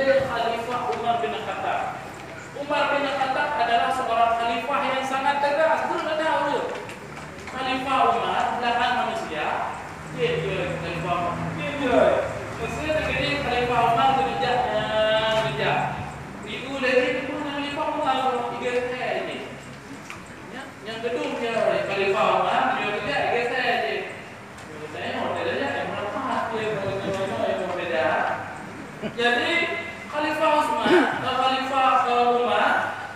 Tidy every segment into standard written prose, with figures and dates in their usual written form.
oleh Khalifah Umar bin Khattab. Umar bin Khattab adalah seorang khalifah yang sangat tegas. Belum ada tahu. Khalifah Umar belahan manusia. Dia Khalifah. Dia. Maksudnya jadi Khalifah Umar kerja. Itu lagi itu Khalifah Umar tiga saya ni. Yang kedua Khalifah Umar dia kerja tiga saya je. Saya mau dia yang berapa dia berbeda. Jadi Khalifah Umar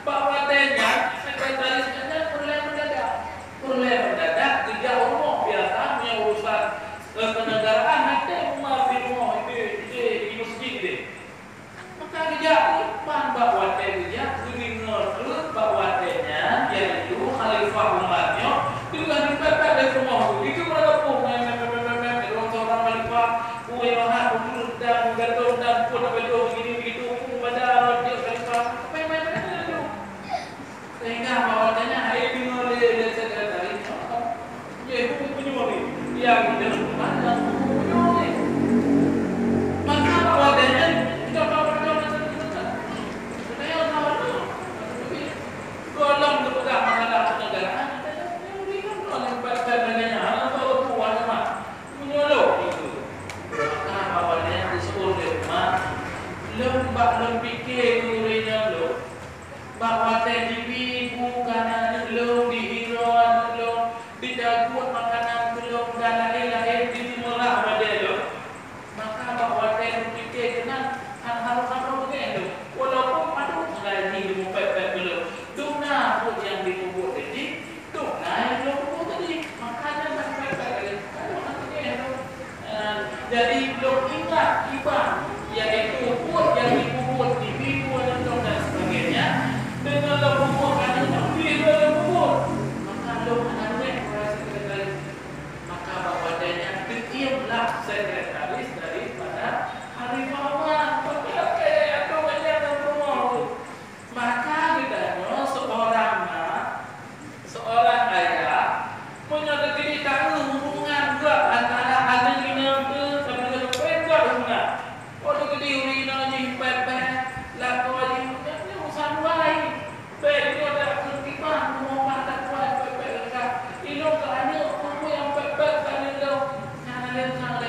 bahawa adanya sekretarisnya perlu mendadak tiga umum biasa punya urusan kenegaraan nanti Umar di rumah di masjid dia. Maka dia pan bahawa dia dengar bahawa adanya yaitu Khalifah Umarnya juga dipepet dari rumah itu mereka pun orang seorang Khalifah uewahan untuk dan gantung dan pun baju begini-begitu pada dia Khalifah apa itu sehingga bawahnya hai dengar dia sekretaris dia pun punya mobil yang dia mana punya maka bawahnya kita tahu saya tahu golong kepada masalah kenegaraan kita orang bertanya apa tuan mah menyolok itu maka bawahnya disebut rumah lembak pikir durinya lo bahawa tadi bukan belum dihiron belum didaguat makanan belum dan lain-lain di timurlah pada lo maka bahawa tadi pikir kena harus begitu walaupun padu lagi di mupet belum duna pun yang dikubur tadi duna yang belum kubur tadi makanya sampai lagi jadi belum ingat ibah yaitu pun yang dikubur di bibu dan sebagainya dengan kubur adanya di dalam kubur maka lo anaknya sekretaris maka bapadanya diamlah sekretaris daripada Khalifah Umar atau banyak rumah maka ditanya seorang ayah punya negeri tahu hubungan ke antara adanya ke sama dengan hubungan orang gede urina ni pepe la ko ni ni urusan lain baik dia ada ketimah mau makan kuat pepe ka ilo ka ada orang yang pepe kan dia nyana dia sangat